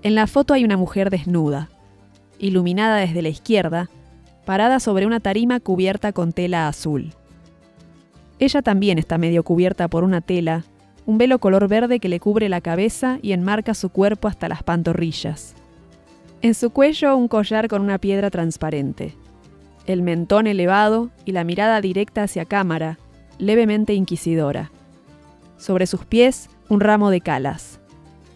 En la foto hay una mujer desnuda, iluminada desde la izquierda, parada sobre una tarima cubierta con tela azul. Ella también está medio cubierta por una tela, un velo color verde que le cubre la cabeza y enmarca su cuerpo hasta las pantorrillas. En su cuello un collar con una piedra transparente, el mentón elevado y la mirada directa hacia cámara, levemente inquisidora. Sobre sus pies, un ramo de calas.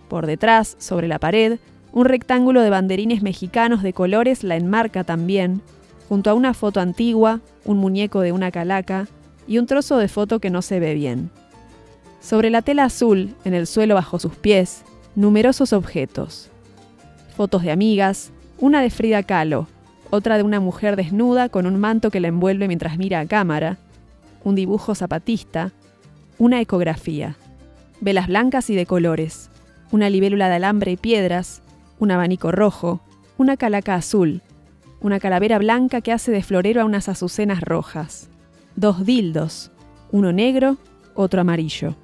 Por detrás, sobre la pared, un rectángulo de banderines mexicanos de colores la enmarca también, junto a una foto antigua, un muñeco de una calaca y un trozo de foto que no se ve bien. Sobre la tela azul, en el suelo bajo sus pies, numerosos objetos. Fotos de amigas, una de Frida Kahlo, otra de una mujer desnuda con un manto que la envuelve mientras mira a cámara, un dibujo zapatista, una ecografía, velas blancas y de colores, una libélula de alambre y piedras, un abanico rojo, una calaca azul, una calavera blanca que hace de florero a unas azucenas rojas, 2 dildos, uno negro, otro amarillo,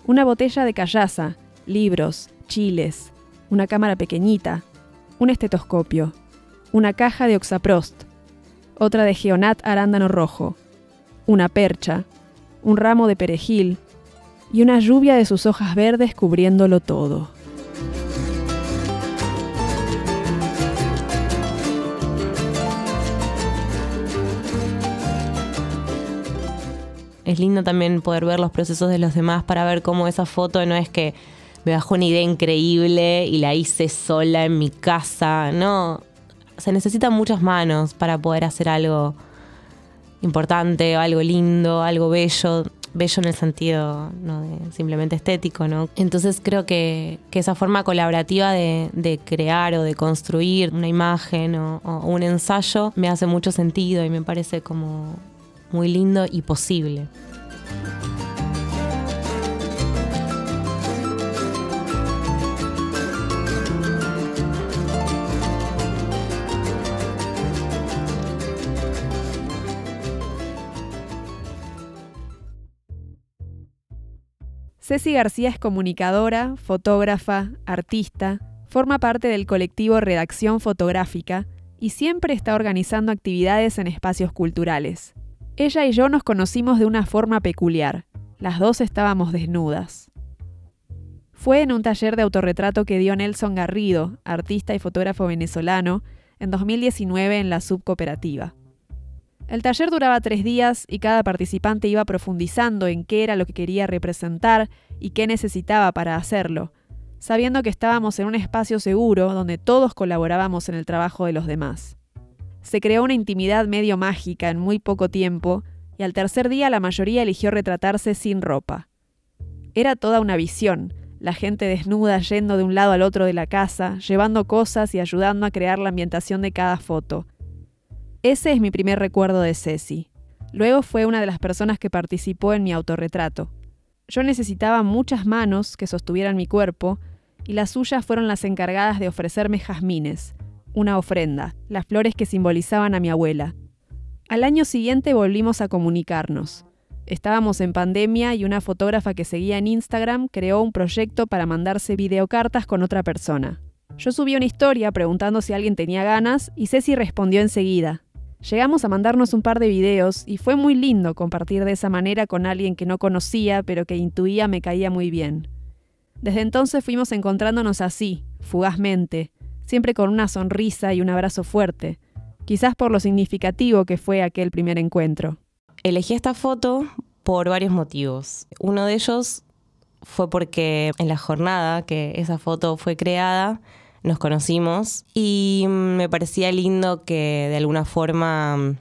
una botella de callaza, libros, chiles, una cámara pequeñita, un estetoscopio, una caja de oxaprost, otra de geonat arándano rojo, una percha, un ramo de perejil y una lluvia de sus hojas verdes cubriéndolo todo. Es lindo también poder ver los procesos de los demás para ver cómo esa foto no es que me bajó una idea increíble y la hice sola en mi casa. No, se necesitan muchas manos para poder hacer algo importante, algo lindo, algo bello. Bello en el sentido no de simplemente estético, ¿no? Entonces creo que esa forma colaborativa de crear o de construir una imagen o un ensayo me hace mucho sentido y me parece como muy lindo y posible. Ceci García es comunicadora, fotógrafa, artista, forma parte del colectivo Redacción Fotográfica y siempre está organizando actividades en espacios culturales. Ella y yo nos conocimos de una forma peculiar. Las dos estábamos desnudas. Fue en un taller de autorretrato que dio Nelson Garrido, artista y fotógrafo venezolano, en 2019 en la Subcooperativa. El taller duraba 3 días y cada participante iba profundizando en qué era lo que quería representar y qué necesitaba para hacerlo, sabiendo que estábamos en un espacio seguro donde todos colaborábamos en el trabajo de los demás. Se creó una intimidad medio mágica en muy poco tiempo y al tercer día la mayoría eligió retratarse sin ropa. Era toda una visión, la gente desnuda yendo de un lado al otro de la casa, llevando cosas y ayudando a crear la ambientación de cada foto. Ese es mi primer recuerdo de Ceci. Luego fue una de las personas que participó en mi autorretrato. Yo necesitaba muchas manos que sostuvieran mi cuerpo y las suyas fueron las encargadas de ofrecerme jazmines, una ofrenda, las flores que simbolizaban a mi abuela. Al año siguiente volvimos a comunicarnos. Estábamos en pandemia y una fotógrafa que seguía en Instagram creó un proyecto para mandarse videocartas con otra persona. Yo subí una historia preguntando si alguien tenía ganas y Ceci respondió enseguida. Llegamos a mandarnos un par de videos y fue muy lindo compartir de esa manera con alguien que no conocía pero que intuía me caía muy bien. Desde entonces fuimos encontrándonos así, fugazmente, siempre con una sonrisa y un abrazo fuerte, quizás por lo significativo que fue aquel primer encuentro. Elegí esta foto por varios motivos. Uno de ellos fue porque en la jornada que esa foto fue creada, nos conocimos y me parecía lindo que de alguna forma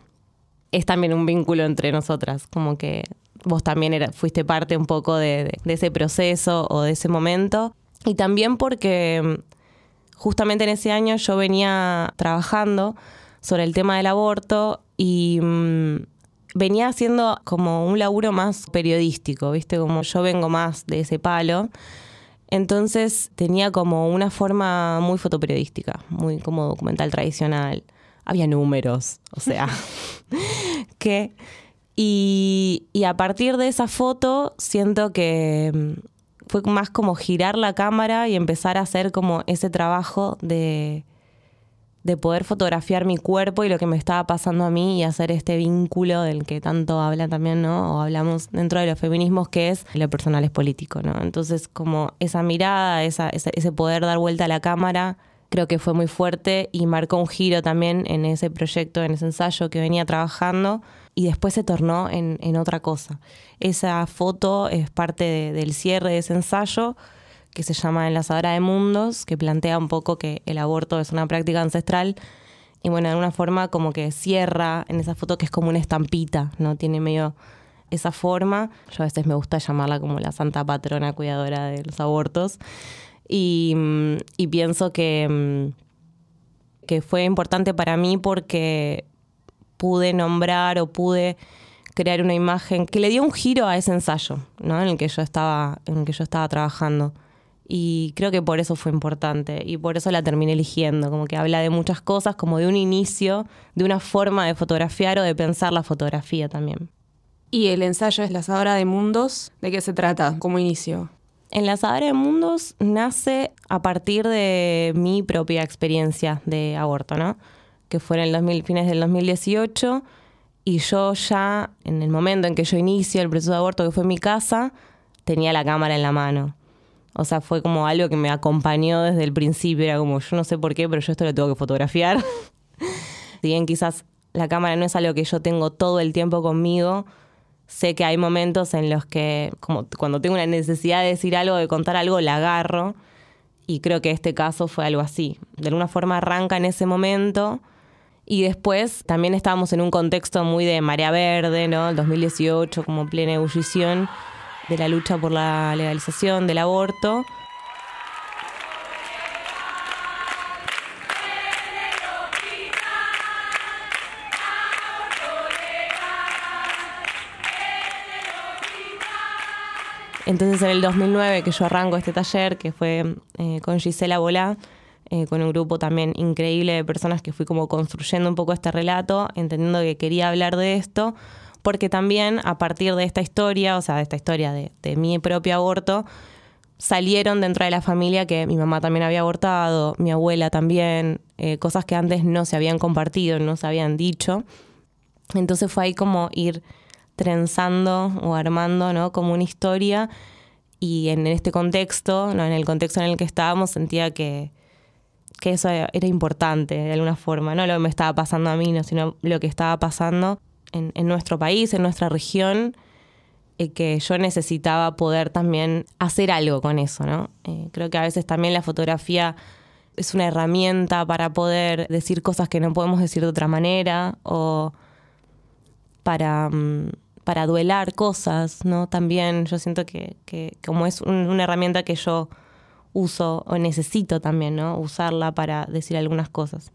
es también un vínculo entre nosotras, como que vos también fuiste parte un poco de ese proceso o de ese momento. Y también porque justamente en ese año yo venía trabajando sobre el tema del aborto y venía haciendo como un laburo más periodístico, ¿viste? Como yo vengo más de ese palo. Entonces tenía como una forma muy fotoperiodística, muy como documental tradicional. Había números, o sea, y a partir de esa foto siento que fue más como girar la cámara y empezar a hacer como ese trabajo de poder fotografiar mi cuerpo y lo que me estaba pasando a mí y hacer este vínculo del que tanto habla también, ¿no? O hablamos dentro de los feminismos, que es lo personal es político, ¿no? Entonces, como esa mirada, ese poder dar vuelta a la cámara, creo que fue muy fuerte y marcó un giro también en ese proyecto, en ese ensayo que venía trabajando, y después se tornó en otra cosa. Esa foto es parte del cierre de ese ensayo, que se llama Enlazadora de Mundos, que plantea un poco que el aborto es una práctica ancestral y bueno, de alguna forma como que cierra en esa foto que es como una estampita, ¿no? Tiene medio esa forma. Yo a veces me gusta llamarla como la santa patrona cuidadora de los abortos y pienso que fue importante para mí porque pude nombrar o pude crear una imagen que le dio un giro a ese ensayo, ¿no? en el que yo estaba trabajando. Y creo que por eso fue importante y por eso la terminé eligiendo, como que habla de muchas cosas, como de un inicio, de una forma de fotografiar o de pensar la fotografía también. ¿Y el ensayo Enlazadora de Mundos, de qué se trata como inicio? Enlazadora de Mundos nace a partir de mi propia experiencia de aborto, ¿no? Que fue en el fines del 2018 y yo ya, en el momento en que yo inicio el proceso de aborto, que fue en mi casa, tenía la cámara en la mano. O sea, fue como algo que me acompañó desde el principio. Era como, yo no sé por qué, pero yo esto lo tengo que fotografiar. Si bien quizás la cámara no es algo que yo tengo todo el tiempo conmigo, sé que hay momentos en los que, como cuando tengo una necesidad de decir algo, de contar algo, la agarro. Y creo que este caso fue algo así. De alguna forma arranca en ese momento. Y después también estábamos en un contexto muy de marea verde, ¿no? El 2018, como plena ebullición de la lucha por la legalización del aborto. Entonces en el 2009 que yo arranco este taller, que fue con Gisela Bolá, con un grupo también increíble de personas que fui como construyendo un poco este relato, entendiendo que quería hablar de esto, porque también a partir de esta historia, o sea, de esta historia de mi propio aborto, salieron dentro de la familia que mi mamá también había abortado, mi abuela también, cosas que antes no se habían compartido, no se habían dicho. Entonces fue ahí como ir trenzando o armando, ¿no? Como una historia, y en este contexto, ¿no? En el contexto en el que estábamos, sentía que eso era importante de alguna forma, no lo que me estaba pasando a mí, no, sino lo que estaba pasando en nuestro país, en nuestra región, que yo necesitaba poder también hacer algo con eso, ¿no? Creo que a veces también la fotografía es una herramienta para poder decir cosas que no podemos decir de otra manera, o para duelar cosas, ¿no? También yo siento que como es una herramienta que yo uso o necesito también, ¿no? Usarla para decir algunas cosas.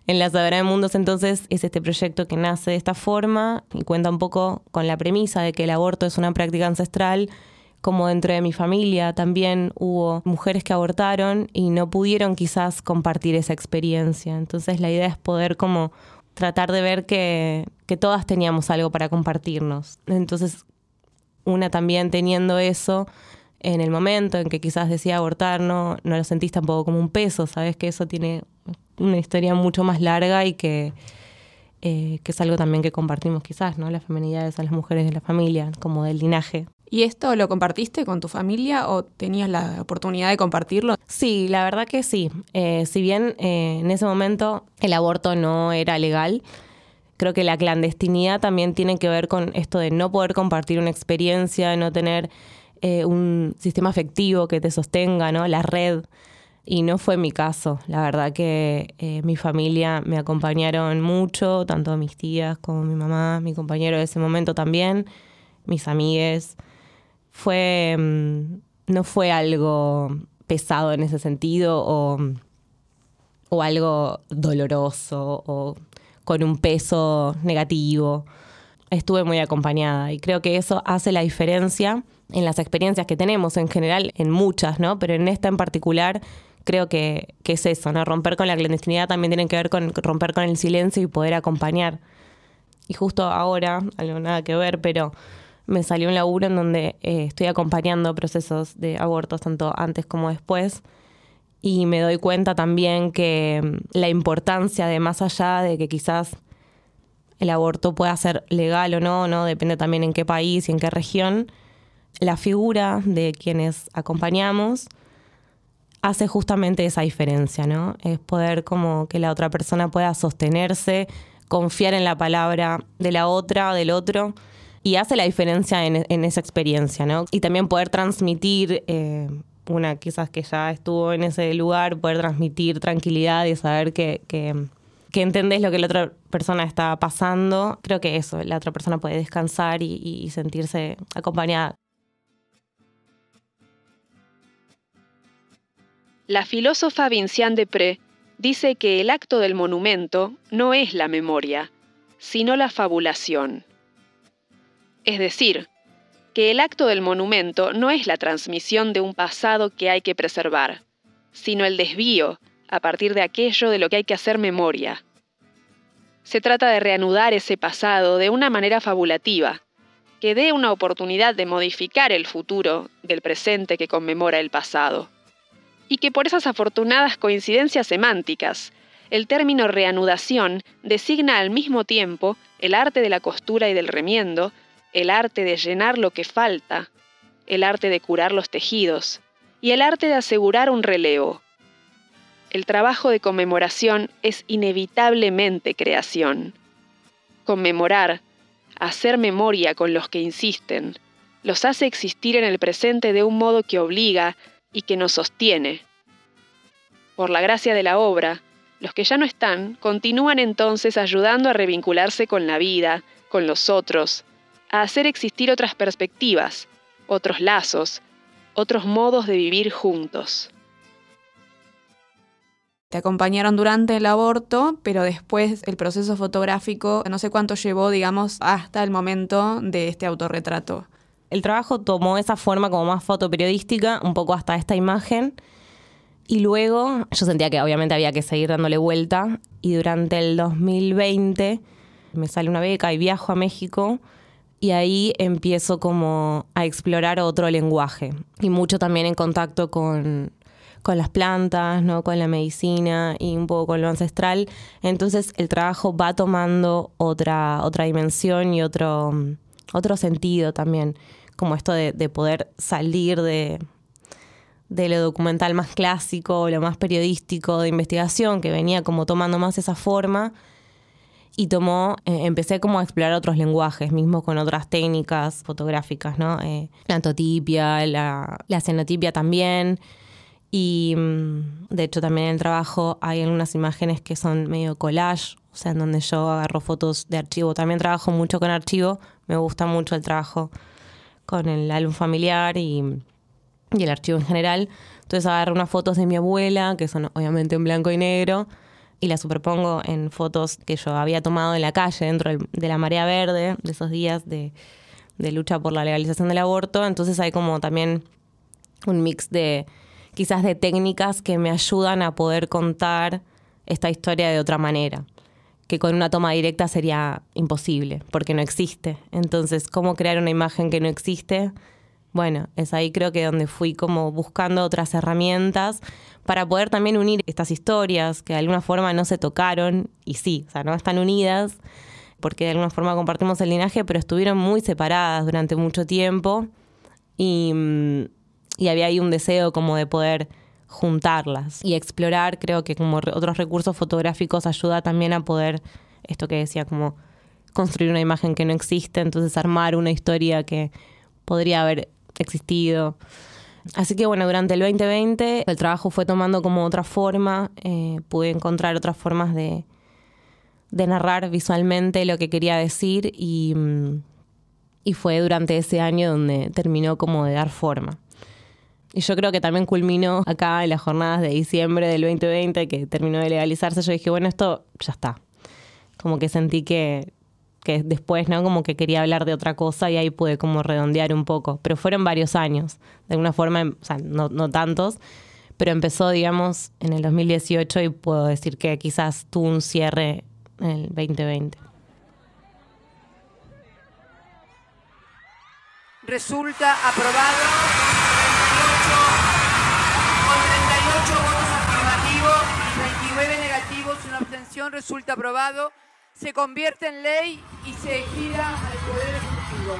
Enlazadora de Mundos, entonces, es este proyecto que nace de esta forma y cuenta un poco con la premisa de que el aborto es una práctica ancestral, como dentro de mi familia también hubo mujeres que abortaron y no pudieron quizás compartir esa experiencia. Entonces la idea es poder como tratar de ver que todas teníamos algo para compartirnos. Entonces, una también teniendo eso, en el momento en que quizás decía abortar, no lo sentís tampoco como un peso, sabes que eso tiene una historia mucho más larga y que es algo también que compartimos quizás, ¿no? Las feminidades a las mujeres de la familia, como del linaje. ¿Y esto lo compartiste con tu familia o tenías la oportunidad de compartirlo? Sí, la verdad que sí. Si bien en ese momento el aborto no era legal, creo que la clandestinidad también tiene que ver con esto de no poder compartir una experiencia, no tener un sistema afectivo que te sostenga, ¿no? La red. Y no fue mi caso. La verdad que mi familia me acompañaron mucho, tanto mis tías como mi mamá, mi compañero de ese momento también, mis amigues. No fue algo pesado en ese sentido o algo doloroso o con un peso negativo. Estuve muy acompañada y creo que eso hace la diferencia en las experiencias que tenemos en general, en muchas, ¿no? Pero en esta en particular creo que es eso, ¿no? Romper con la clandestinidad también tiene que ver con romper con el silencio y poder acompañar. Y justo ahora, algo nada que ver, pero me salió un laburo en donde estoy acompañando procesos de abortos tanto antes como después. Y me doy cuenta también que la importancia de, más allá de que quizás el aborto pueda ser legal o no, depende también en qué país y en qué región, la figura de quienes acompañamos hace justamente esa diferencia, ¿no? Es poder como que la otra persona pueda sostenerse, confiar en la palabra de la otra o del otro, y hace la diferencia en esa experiencia, ¿no? Y también poder transmitir, una quizás que ya estuvo en ese lugar, poder transmitir tranquilidad y saber que entendés lo que la otra persona está pasando. Creo que eso, la otra persona puede descansar y sentirse acompañada. La filósofa Vinciane Desprez dice que el acto del monumento no es la memoria, sino la fabulación. Es decir, que el acto del monumento no es la transmisión de un pasado que hay que preservar, sino el desvío a partir de aquello de lo que hay que hacer memoria. Se trata de reanudar ese pasado de una manera fabulativa, que dé una oportunidad de modificar el futuro del presente que conmemora el pasado. Y que por esas afortunadas coincidencias semánticas, el término reanudación designa al mismo tiempo el arte de la costura y del remiendo, el arte de llenar lo que falta, el arte de curar los tejidos y el arte de asegurar un relevo. El trabajo de conmemoración es inevitablemente creación. Conmemorar, hacer memoria con los que insisten, los hace existir en el presente de un modo que obliga y que nos sostiene. Por la gracia de la obra, los que ya no están continúan entonces ayudando a revincularse con la vida, con los otros, a hacer existir otras perspectivas, otros lazos, otros modos de vivir juntos. Te acompañaron durante el aborto, pero después el proceso fotográfico, no sé cuánto llevó, digamos, hasta el momento de este autorretrato. El trabajo tomó esa forma como más fotoperiodística, un poco hasta esta imagen. Y luego yo sentía que obviamente había que seguir dándole vuelta. Y durante el 2020 me sale una beca y viajo a México. Y ahí empiezo como a explorar otro lenguaje. Y mucho también en contacto con las plantas, ¿no? Con la medicina y un poco con lo ancestral. Entonces el trabajo va tomando otra dimensión y otro sentido también. Como esto de poder salir de lo documental más clásico, lo más periodístico, de investigación, que venía como tomando más esa forma. Y empecé como a explorar otros lenguajes, mismo con otras técnicas fotográficas, ¿no? La antotipia, la cenotipia también. Y de hecho también en el trabajo hay algunas imágenes que son medio collage, o sea, en donde yo agarro fotos de archivo. También trabajo mucho con archivo, me gusta mucho el trabajo con el álbum familiar y el archivo en general. Entonces agarro unas fotos de mi abuela, que son obviamente en blanco y negro, y las superpongo en fotos que yo había tomado en la calle, dentro de la marea verde, de esos días de lucha por la legalización del aborto. Entonces hay como también un mix quizás de técnicas que me ayudan a poder contar esta historia de otra manera, que con una toma directa sería imposible, porque no existe. Entonces, ¿cómo crear una imagen que no existe? Bueno, es ahí creo que donde fui como buscando otras herramientas para poder también unir estas historias que de alguna forma no se tocaron, y sí, o sea, no están unidas, porque de alguna forma compartimos el linaje, pero estuvieron muy separadas durante mucho tiempo, y había ahí un deseo como de poder juntarlas y explorar. Creo que como otros recursos fotográficos ayuda también a poder, esto que decía, como construir una imagen que no existe, entonces armar una historia que podría haber existido. Así que bueno, durante el 2020 el trabajo fue tomando como otra forma, pude encontrar otras formas de narrar visualmente lo que quería decir, y fue durante ese año donde terminó como de dar forma. Y yo creo que también culminó acá en las jornadas de diciembre del 2020, que terminó de legalizarse. Yo dije, bueno, esto ya está. Como que sentí que después, ¿no? Como que quería hablar de otra cosa, y ahí pude como redondear un poco. Pero fueron varios años. De alguna forma, o sea, no tantos, pero empezó, digamos, en el 2018, y puedo decir que quizás tuvo un cierre en el 2020. resulta aprobado con 38 votos afirmativos y 29 negativos y una abstención. Resulta aprobado, se convierte en ley y se gira al Poder Ejecutivo.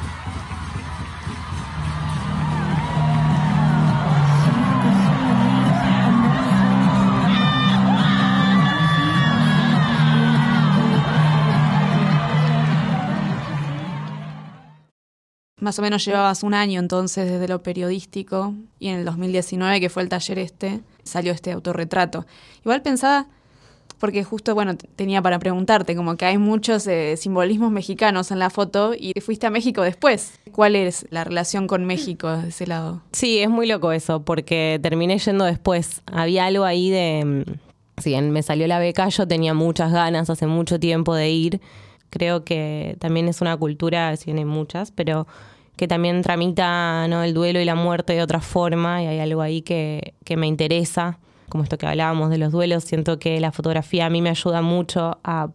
Más o menos llevabas un año entonces desde lo periodístico y en el 2019, que fue el taller salió este autorretrato. Igual pensaba, porque justo, tenía para preguntarte, como que hay muchos simbolismos mexicanos en la foto y fuiste a México después. ¿Cuál es la relación con México de ese lado? Sí, es muy loco eso, porque terminé yendo después. Había algo ahí de... Si bien me salió la beca, yo tenía muchas ganas hace mucho tiempo de ir. Creo que también es una cultura, si bien hay muchas, pero que también tramita, ¿no?, el duelo y la muerte de otra forma, y hay algo ahí que me interesa, como esto que hablábamos de los duelos. Siento que la fotografía a mí me ayuda mucho a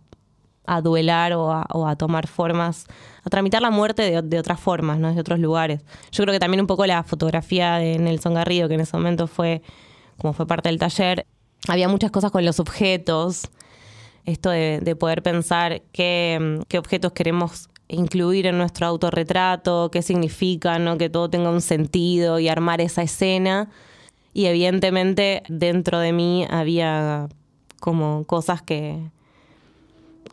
duelar o a tomar formas, a tramitar la muerte de otras formas, ¿no?, de otros lugares. Yo creo que también un poco la fotografía de Nelson Garrido, que en ese momento fue parte del taller, había muchas cosas con los objetos, esto de poder pensar qué objetos queremos incluir en nuestro autorretrato, qué significa, ¿no?, que todo tenga un sentido y armar esa escena. Y evidentemente dentro de mí había como cosas que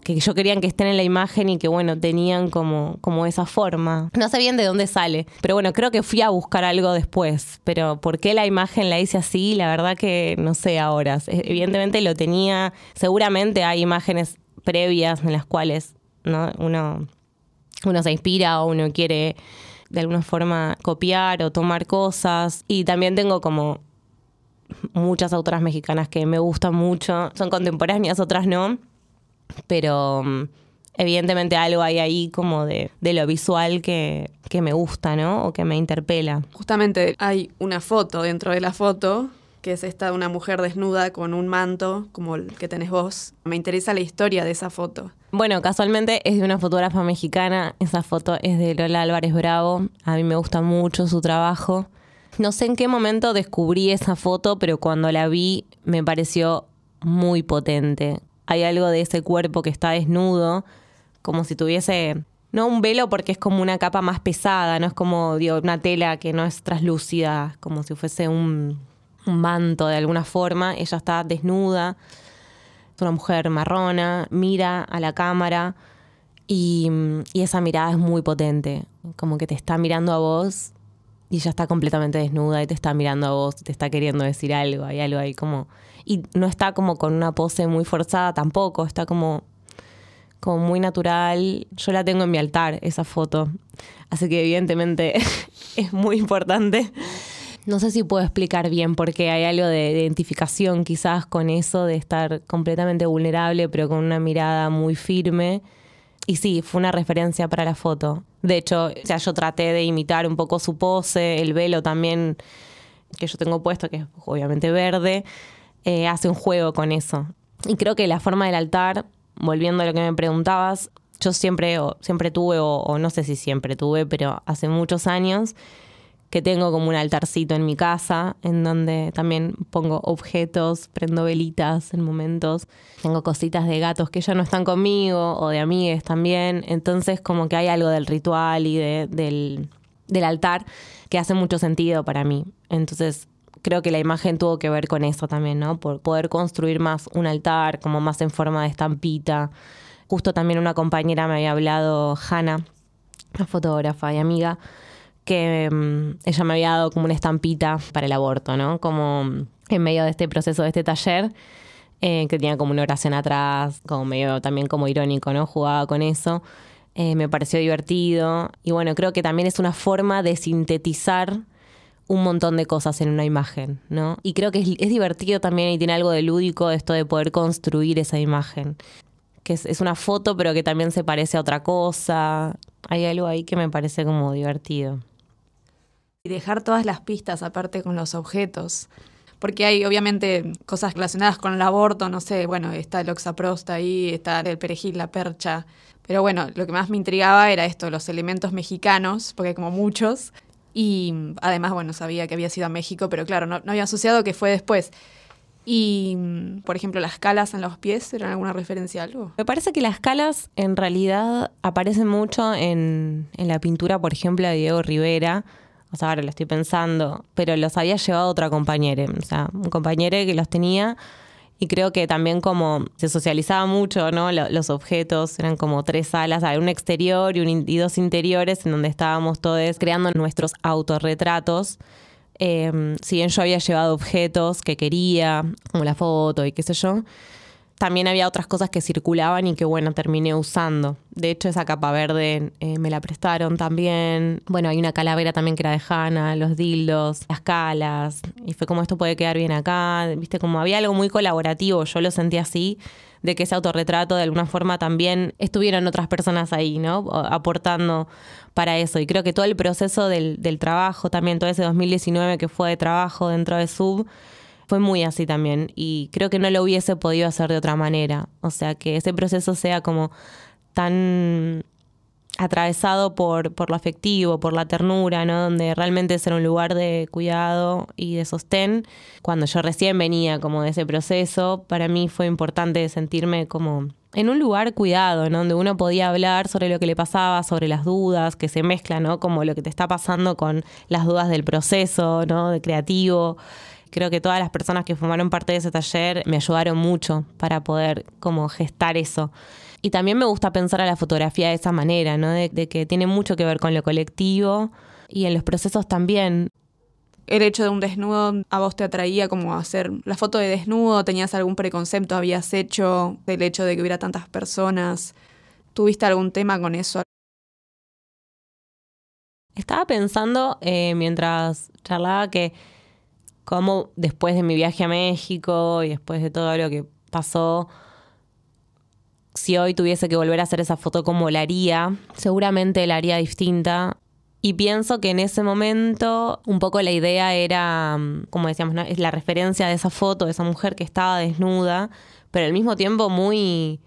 yo quería que estén en la imagen y que, tenían como esa forma. No sé bien de dónde sale, pero creo que fui a buscar algo después. Pero ¿por qué la imagen la hice así? La verdad que no sé ahora. Evidentemente lo tenía. Seguramente hay imágenes previas en las cuales, ¿no?, uno se inspira o uno quiere de alguna forma copiar o tomar cosas. Y también tengo como muchas autoras mexicanas que me gustan mucho. Son contemporáneas, otras no. Pero evidentemente algo hay ahí como de lo visual que me gusta, ¿no?, o que me interpela. Justamente hay una foto dentro de la foto, que es esta de una mujer desnuda con un manto como el que tenés vos. Me interesa la historia de esa foto. Bueno, casualmente es de una fotógrafa mexicana. Esa foto es de Lola Álvarez Bravo. A mí me gusta mucho su trabajo. No sé en qué momento descubrí esa foto, pero cuando la vi me pareció muy potente. Hay algo de ese cuerpo que está desnudo, como si tuviese, no un velo porque es como una capa más pesada, no es como una tela que no es traslúcida, como si fuese un manto de alguna forma. Ella está desnuda, es una mujer marrona, mira a la cámara y esa mirada es muy potente, como que te está mirando a vos y ella está completamente desnuda y te está mirando a vos, te está queriendo decir algo, hay algo ahí como... Y no está como con una pose muy forzada tampoco, está como muy natural. Yo la tengo en mi altar, esa foto. Así que evidentemente es muy importante. No sé si puedo explicar bien porque hay algo de identificación quizás con eso, de estar completamente vulnerable pero con una mirada muy firme. Y sí, fue una referencia para la foto. De hecho, yo traté de imitar un poco su pose, el velo también que yo tengo puesto, que es obviamente verde. Hace un juego con eso. Y creo que la forma del altar, volviendo a lo que me preguntabas, yo siempre tuve, o no sé si siempre tuve, pero hace muchos años que tengo como un altarcito en mi casa, en donde también pongo objetos, prendo velitas en momentos. Tengo cositas de gatos que ya no están conmigo, o de amigues también. Entonces como que hay algo del ritual y del altar que hace mucho sentido para mí. Entonces creo que la imagen tuvo que ver con eso también, ¿no? Por poder construir más un altar, como más en forma de estampita. Justo también una compañera me había hablado, Hanna, una fotógrafa y amiga, que ella me había dado como una estampita para el aborto, ¿no? Como en medio de este proceso, de este taller, que tenía como una oración atrás, como medio también como irónico, ¿no? Jugaba con eso. Me pareció divertido. Y creo que también es una forma de sintetizar un montón de cosas en una imagen, ¿no? Y creo que es divertido también y tiene algo de lúdico esto de poder construir esa imagen. Que es una foto, pero que también se parece a otra cosa. Hay algo ahí que me parece como divertido. Y dejar todas las pistas aparte con los objetos. porque hay obviamente cosas relacionadas con el aborto, no sé, bueno, está el oxaprost ahí, está el perejil, la percha. Pero bueno, lo que más me intrigaba era esto, los elementos mexicanos, porque hay como muchos. Y además, bueno, sabía que había sido a México, pero claro, no había asociado que fue después. Y, por ejemplo, las calas en los pies, ¿eran alguna referencia a algo? Me parece que las calas en realidad aparecen mucho en la pintura, por ejemplo, de Diego Rivera. O sea, ahora lo estoy pensando, pero los había llevado otra compañera. O sea, un compañero que los tenía. Y creo que también como se socializaba mucho, ¿no? Los objetos, eran como 3 salas, había un exterior y 2 interiores en donde estábamos todos creando nuestros autorretratos. Si bien yo había llevado objetos que quería, como la foto y qué sé yo, también había otras cosas que circulaban y que, bueno, terminé usando. De hecho, esa capa verde me la prestaron también. Bueno, hay una calavera también que era de Hannah, los dildos, las calas. Y fue como, esto puede quedar bien acá. Viste, como había algo muy colaborativo, yo lo sentí así, de que ese autorretrato de alguna forma también estuvieron otras personas ahí, ¿no? Aportando para eso. Y creo que todo el proceso del trabajo también, todo ese 2019 que fue de trabajo dentro de SUB, fue muy así también, y creo que no lo hubiese podido hacer de otra manera. O sea, que ese proceso sea como tan atravesado por lo afectivo, por la ternura, ¿no? Donde realmente era un lugar de cuidado y de sostén. Cuando yo recién venía como de ese proceso, para mí fue importante sentirme como en un lugar cuidado, ¿no? Donde uno podía hablar sobre lo que le pasaba, sobre las dudas que se mezclan, ¿no? Como lo que te está pasando con las dudas del proceso, ¿no? De creativo. Creo que todas las personas que formaron parte de ese taller me ayudaron mucho para poder como gestar eso. Y también me gusta pensar a la fotografía de esa manera, ¿no? De que tiene mucho que ver con lo colectivo y en los procesos también. ¿El hecho de un desnudo a vos te atraía como a hacer la foto de desnudo? ¿Tenías algún preconcepto habías hecho del hecho de que hubiera tantas personas? ¿Tuviste algún tema con eso? Estaba pensando mientras charlaba que como después de mi viaje a México y después de todo lo que pasó, si hoy tuviese que volver a hacer esa foto, ¿cómo la haría? Seguramente la haría distinta. Y pienso que en ese momento un poco la idea era, como decíamos, ¿no? Es la referencia de esa foto, de esa mujer que estaba desnuda, pero al mismo tiempo muy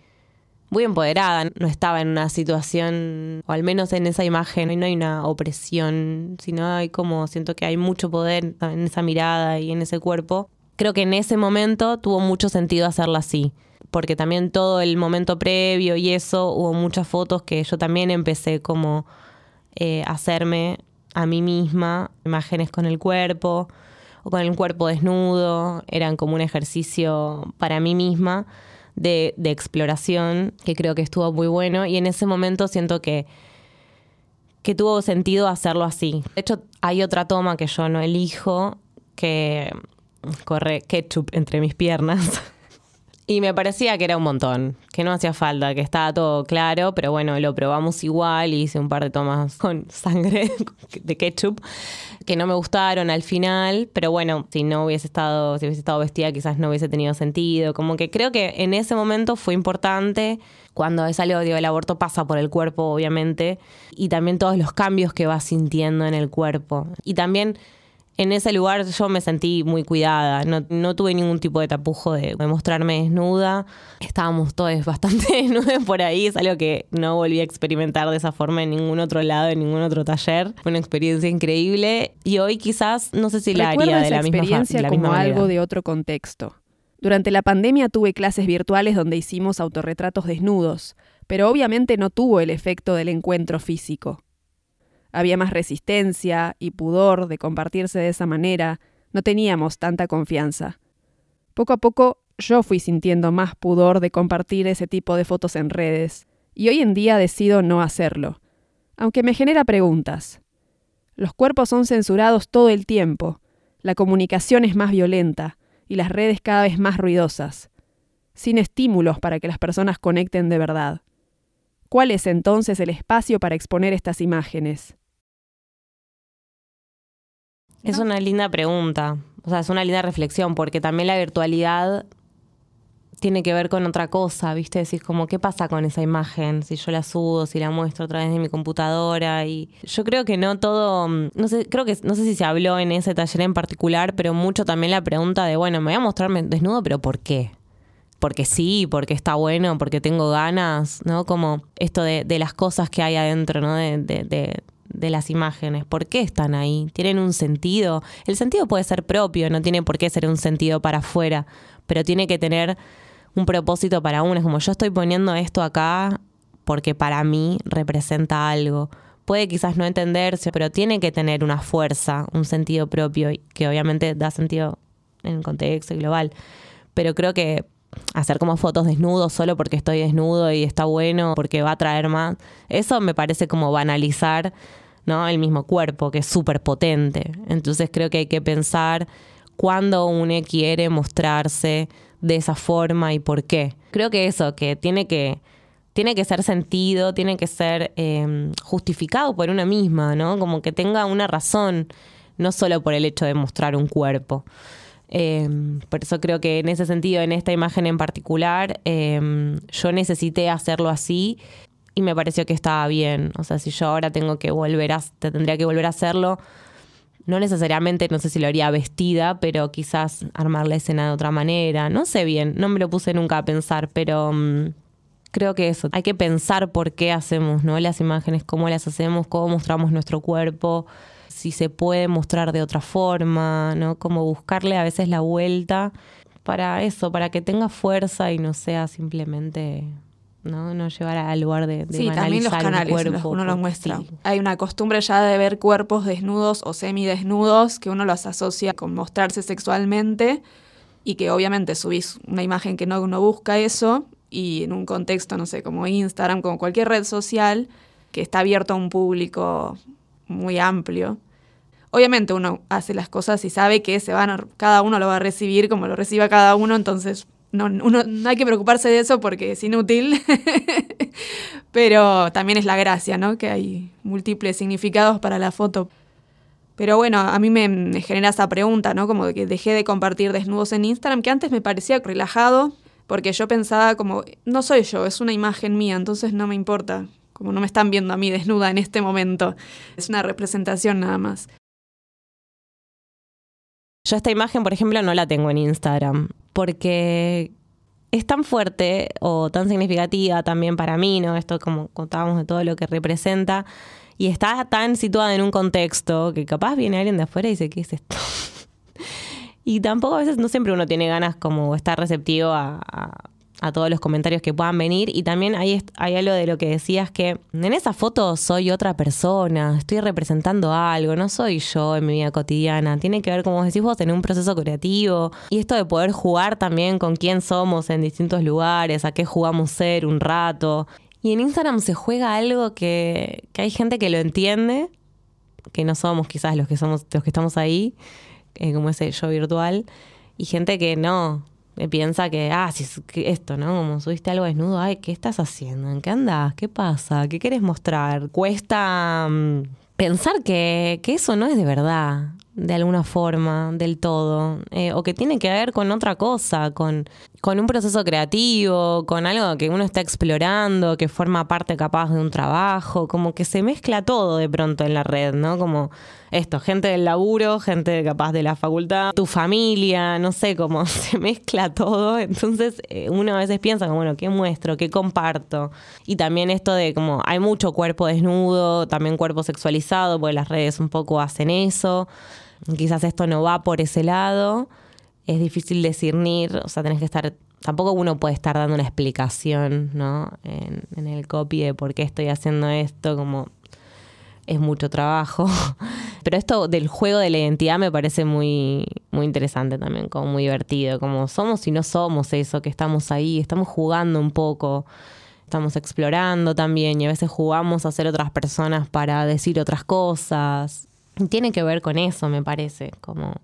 empoderada. No estaba en una situación, o al menos en esa imagen, no hay una opresión, sino hay como, siento que hay mucho poder en esa mirada y en ese cuerpo. Creo que en ese momento tuvo mucho sentido hacerla así, porque también todo el momento previo y eso, hubo muchas fotos que yo también empecé como a hacerme a mí misma, imágenes con el cuerpo o con el cuerpo desnudo, eran como un ejercicio para mí misma de exploración, que creo que estuvo muy bueno, y en ese momento siento que tuvo sentido hacerlo así. De hecho, hay otra toma que yo no elijo, que corre ketchup entre mis piernas. Y me parecía que era un montón, que no hacía falta, que estaba todo claro, pero bueno, lo probamos igual y hice un par de tomas con sangre de ketchup que no me gustaron al final, pero bueno, si hubiese estado vestida quizás no hubiese tenido sentido. Como que creo que en ese momento fue importante, cuando es algo, digo, el aborto pasa por el cuerpo obviamente, y también todos los cambios que vas sintiendo en el cuerpo. Y también en ese lugar yo me sentí muy cuidada, no tuve ningún tipo de tapujo de mostrarme desnuda. Estábamos todos bastante desnudos por ahí, es algo que no volví a experimentar de esa forma en ningún otro lado, en ningún otro taller. Fue una experiencia increíble y hoy quizás no sé si la haría de la misma experiencia como algo de otro contexto. Durante la pandemia tuve clases virtuales donde hicimos autorretratos desnudos, pero obviamente no tuvo el efecto del encuentro físico. Había más resistencia y pudor de compartirse de esa manera, no teníamos tanta confianza. Poco a poco yo fui sintiendo más pudor de compartir ese tipo de fotos en redes, y hoy en día decido no hacerlo, aunque me genera preguntas. Los cuerpos son censurados todo el tiempo, la comunicación es más violenta y las redes cada vez más ruidosas, sin estímulos para que las personas conecten de verdad. ¿Cuál es entonces el espacio para exponer estas imágenes? Es una linda pregunta, o sea, es una linda reflexión, porque también la virtualidad tiene que ver con otra cosa, ¿viste? Decís como, ¿qué pasa con esa imagen? Si yo la subo, si la muestro a través de mi computadora. Y yo creo que no todo, no sé si se habló en ese taller en particular, pero mucho también la pregunta de, bueno, me voy a mostrarme desnudo, pero ¿por qué? Porque sí, porque está bueno, porque tengo ganas, ¿no? Como esto de las cosas que hay adentro, ¿no? De las imágenes. ¿Por qué están ahí? ¿Tienen un sentido? El sentido puede ser propio, no tiene por qué ser un sentido para afuera, pero tiene que tener un propósito para uno. Es como, yo estoy poniendo esto acá porque para mí representa algo. Puede quizás no entenderse, pero tiene que tener una fuerza, un sentido propio, que obviamente da sentido en el contexto global. Pero creo que hacer como fotos desnudos solo porque estoy desnudo y está bueno, porque va a atraer más, eso me parece como banalizar, ¿no? El mismo cuerpo, que es súper potente. Entonces creo que hay que pensar cuándo uno quiere mostrarse de esa forma y por qué. Creo que eso, que tiene que ser sentido, tiene que ser justificado por una misma, ¿no? Como que tenga una razón, no solo por el hecho de mostrar un cuerpo. Por eso creo que en ese sentido, en esta imagen en particular, yo necesité hacerlo así y me pareció que estaba bien. O sea, si yo ahora tendría que volver a hacerlo, no necesariamente, no sé si lo haría vestida, pero quizás armar la escena de otra manera. No sé bien, no me lo puse nunca a pensar, pero creo que eso, hay que pensar por qué hacemos, ¿no? Las imágenes, cómo las hacemos, cómo mostramos nuestro cuerpo, si se puede mostrar de otra forma, ¿no? Como buscarle a veces la vuelta para eso, para que tenga fuerza y no sea simplemente, no llevar al lugar de sí, también los canales en los que uno los muestra. Sí. Hay una costumbre ya de ver cuerpos desnudos o semidesnudos que uno los asocia con mostrarse sexualmente y que obviamente subís una imagen que no busca eso y en un contexto, no sé, como Instagram, como cualquier red social que está abierto a un público muy amplio. Obviamente uno hace las cosas y sabe que cada uno lo va a recibir como lo reciba cada uno, entonces no hay que preocuparse de eso porque es inútil. Pero también es la gracia, ¿no? Que hay múltiples significados para la foto. Pero bueno, a mí me genera esa pregunta, ¿no? Como que dejé de compartir desnudos en Instagram, que antes me parecía relajado, porque yo pensaba como, no soy yo, es una imagen mía, entonces no me importa. Como no me están viendo a mí desnuda en este momento. Es una representación nada más. Yo esta imagen, por ejemplo, no la tengo en Instagram porque es tan fuerte o tan significativa también para mí, ¿no? Esto como contábamos de todo lo que representa y está tan situada en un contexto que capaz viene alguien de afuera y dice, ¿qué es esto? Y tampoco a veces no siempre uno tiene ganas como estar receptivo a todos los comentarios que puedan venir. Y también hay algo de lo que decías, que en esa foto soy otra persona, estoy representando algo, no soy yo en mi vida cotidiana. Tiene que ver, como decís vos, en un proceso creativo. Y esto de poder jugar también con quién somos en distintos lugares, a qué jugamos ser un rato. Y en Instagram se juega algo que hay gente que lo entiende, que no somos quizás los que estamos ahí, como ese yo virtual, y gente que no, piensa que, esto, ¿no? Como subiste algo desnudo, ay, ¿qué estás haciendo? ¿En qué andás? ¿Qué pasa? ¿Qué querés mostrar? Cuesta pensar que eso no es de verdad, de alguna forma, del todo, o que tiene que ver con otra cosa, con un proceso creativo, con algo que uno está explorando, que forma parte capaz de un trabajo, como que se mezcla todo de pronto en la red, ¿no? Como esto, gente del laburo, gente capaz de la facultad, tu familia, no sé, cómo se mezcla todo. Entonces uno a veces piensa como, bueno, ¿qué muestro? ¿Qué comparto? Y también esto de como hay mucho cuerpo desnudo, también cuerpo sexualizado, porque las redes un poco hacen eso. Quizás esto no va por ese lado. Es difícil discernir, o sea, tenés que estar... Tampoco uno puede estar dando una explicación, ¿no? En el copy de por qué estoy haciendo esto, como... Es mucho trabajo. Pero esto del juego de la identidad me parece muy, muy interesante también, como muy divertido. Como somos y no somos eso, que estamos ahí, estamos jugando un poco, estamos explorando también y a veces jugamos a ser otras personas para decir otras cosas. Y tiene que ver con eso, me parece, como...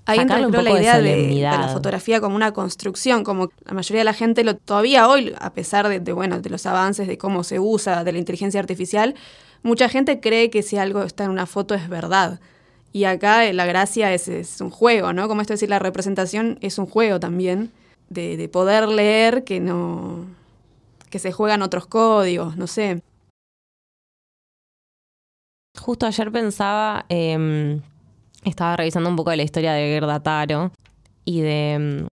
Ahí entra la idea de la fotografía como una construcción, como la mayoría de la gente todavía hoy, a pesar de los avances de cómo se usa de la inteligencia artificial, mucha gente cree que si algo está en una foto es verdad. Y acá la gracia es un juego, ¿no? Como esto de decir, la representación es un juego también. de poder leer que se juegan otros códigos, no sé. Justo ayer pensaba, estaba revisando un poco de la historia de Gerda Taro y de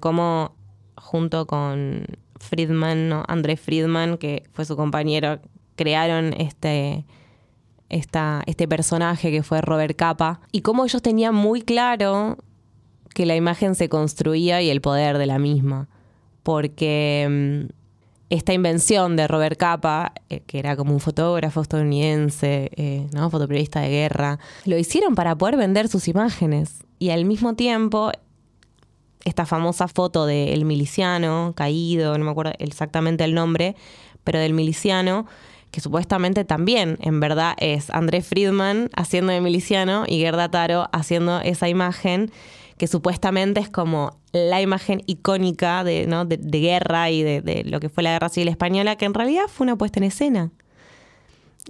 cómo junto con Friedman, ¿no? André Friedman, que fue su compañero, crearon este personaje que fue Robert Capa, y cómo ellos tenían muy claro que la imagen se construía y el poder de la misma. Porque esta invención de Robert Capa, que era como un fotógrafo estadounidense, ¿no? Fotoperiodista de guerra, lo hicieron para poder vender sus imágenes. Y al mismo tiempo, esta famosa foto del miliciano caído, no me acuerdo exactamente el nombre, pero del miliciano, que supuestamente también, en verdad, es André Friedman haciendo de miliciano y Gerda Taro haciendo esa imagen, que supuestamente es como la imagen icónica de guerra y de lo que fue la Guerra Civil Española, que en realidad fue una puesta en escena.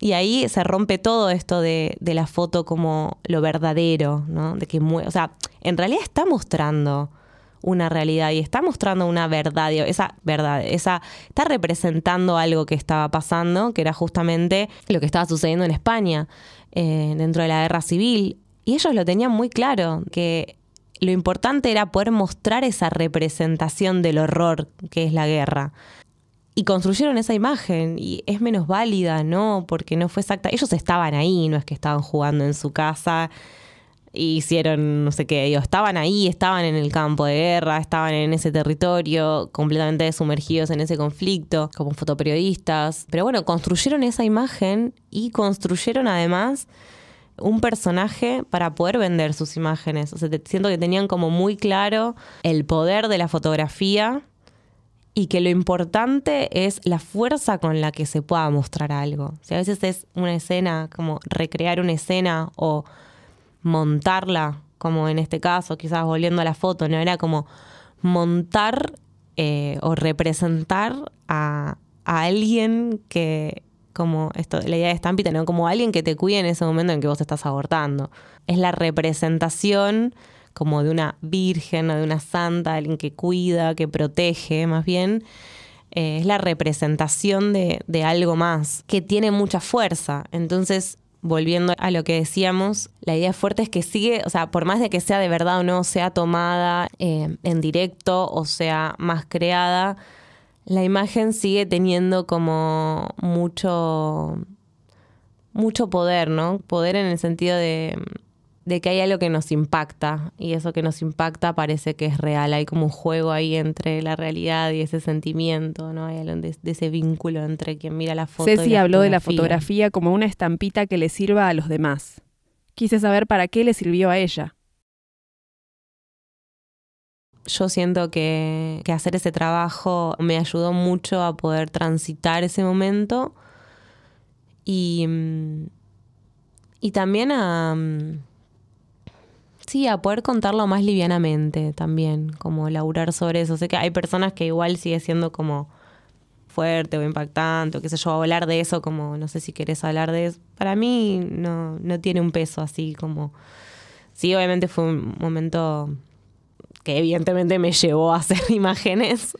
Y ahí se rompe todo esto de la foto como lo verdadero, ¿no? De que en realidad está mostrando una realidad y está mostrando una verdad, está representando algo que estaba pasando, que era justamente lo que estaba sucediendo en España dentro de la Guerra Civil. Y ellos lo tenían muy claro, que lo importante era poder mostrar esa representación del horror que es la guerra. Y construyeron esa imagen, y es menos válida, ¿no? Porque no fue exacta. Ellos estaban ahí, no es que estaban jugando en su casa y hicieron no sé qué. Estaban ahí, estaban en el campo de guerra, estaban en ese territorio, completamente sumergidos en ese conflicto, como fotoperiodistas. Pero bueno, construyeron esa imagen y construyeron además un personaje para poder vender sus imágenes. O sea, siento que tenían como muy claro el poder de la fotografía y que lo importante es la fuerza con la que se pueda mostrar algo. O sea, a veces es una escena, como recrear una escena o montarla, como en este caso, quizás volviendo a la foto, ¿no? Era como montar o representar a alguien que, como esto, la idea de estampita, ¿no? Como alguien que te cuide en ese momento en que vos estás abortando. Es la representación como de una virgen o de una santa, alguien que cuida, que protege, más bien. Es la representación de algo más, que tiene mucha fuerza. Entonces, volviendo a lo que decíamos, la idea fuerte es que sigue, o sea, por más de que sea de verdad o no, sea tomada en directo o sea más creada, la imagen sigue teniendo como mucho poder, ¿no? Poder en el sentido de que hay algo que nos impacta, y eso que nos impacta parece que es real. Hay como un juego ahí entre la realidad y ese sentimiento, ¿no? Hay algo de ese vínculo entre quien mira la foto Ceci y la habló de la fotografía. fotografía como una estampita que le sirva a los demás. Quise saber para qué le sirvió a ella. Yo siento que hacer ese trabajo me ayudó mucho a poder transitar ese momento y también a poder contarlo más livianamente también, como laburar sobre eso. Sé que hay personas que igual sigue siendo como fuerte o impactante o qué sé yo, hablar de eso como, no sé si querés hablar de eso. Para mí no tiene un peso así como... Sí, obviamente fue un momento que evidentemente me llevó a hacer imágenes,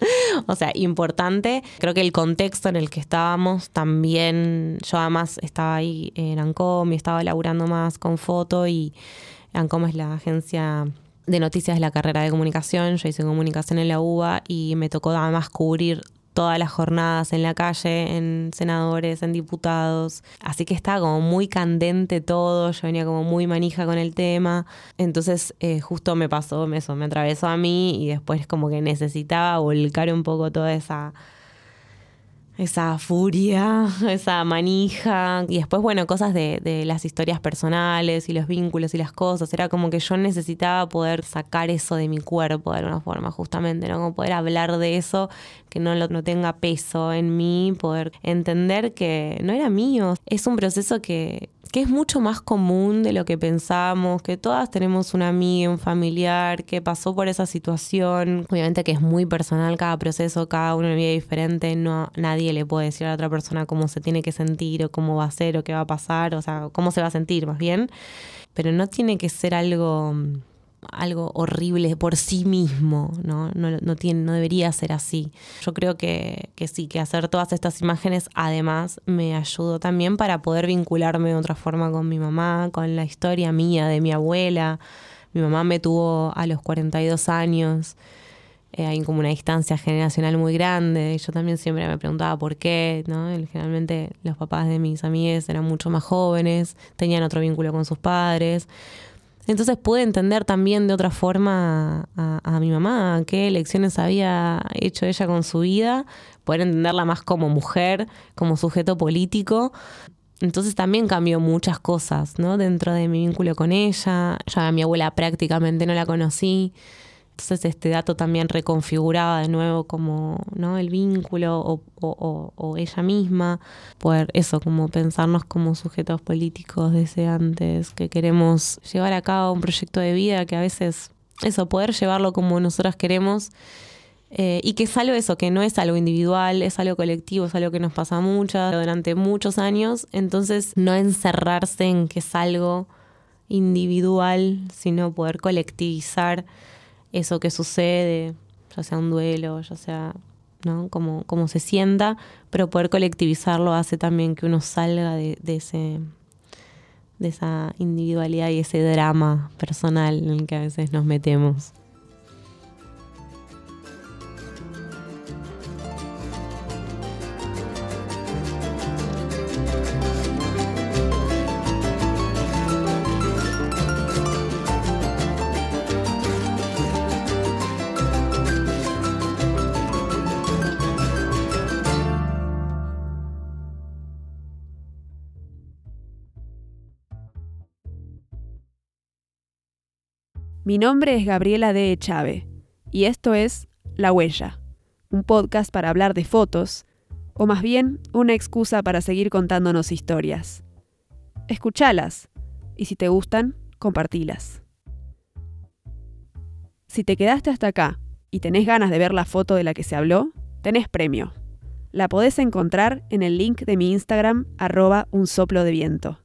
o sea, importante. Creo que el contexto en el que estábamos también, yo además estaba ahí en ANCOM y estaba laburando más con foto, y ANCOM es la agencia de noticias de la carrera de comunicación. Yo hice comunicación en la UBA y me tocó además cubrir todas las jornadas en la calle, en senadores, en diputados. Así que estaba como muy candente todo, yo venía como muy manija con el tema. Entonces justo me pasó eso, me atravesó a mí, y después como que necesitaba volcar un poco toda esa furia, esa manija. Y después, bueno, cosas de las historias personales y los vínculos y las cosas. Era como que yo necesitaba poder sacar eso de mi cuerpo de alguna forma, justamente, ¿no? Como poder hablar de eso, que no tenga peso en mí, poder entender que no era mío. Es un proceso que es mucho más común de lo que pensamos, que todas tenemos un amigo, un familiar que pasó por esa situación. Obviamente que es muy personal cada proceso, cada uno vive diferente, nadie le puede decir a la otra persona cómo se tiene que sentir o cómo va a ser o qué va a pasar, o sea, cómo se va a sentir más bien, pero no tiene que ser algo algo horrible por sí mismo, ¿no? No debería ser así. Yo creo que sí, que hacer todas estas imágenes además me ayudó también para poder vincularme de otra forma con mi mamá, con la historia mía, de mi abuela. Mi mamá me tuvo a los 42 años. Hay como una distancia generacional muy grande. Yo también siempre me preguntaba por qué, ¿no? Generalmente los papás de mis amigas eran mucho más jóvenes, tenían otro vínculo con sus padres. Entonces pude entender también de otra forma a mi mamá, qué elecciones había hecho ella con su vida, poder entenderla más como mujer, como sujeto político. Entonces también cambió muchas cosas, ¿no? Dentro de mi vínculo con ella. Ya a mi abuela prácticamente no la conocí. Entonces este dato también reconfiguraba de nuevo como, ¿no? El vínculo o ella misma. Poder eso, como pensarnos como sujetos políticos deseantes, que queremos llevar a cabo un proyecto de vida, que a veces eso, poder llevarlo como nosotras queremos. Y que es algo eso, que no es algo individual, es algo colectivo, es algo que nos pasa mucho durante muchos años. Entonces no encerrarse en que es algo individual, sino poder colectivizar eso que sucede, ya sea un duelo, ya sea, ¿no? Como se sienta, pero poder colectivizarlo hace también que uno salga de esa individualidad y ese drama personal en el que a veces nos metemos. Mi nombre es Gabriela D. Echave y esto es La Huella, un podcast para hablar de fotos, o más bien una excusa para seguir contándonos historias. Escúchalas y si te gustan, compartilas. Si te quedaste hasta acá y tenés ganas de ver la foto de la que se habló, tenés premio. La podés encontrar en el link de mi Instagram @unsoplodviento.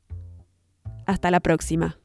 Hasta la próxima.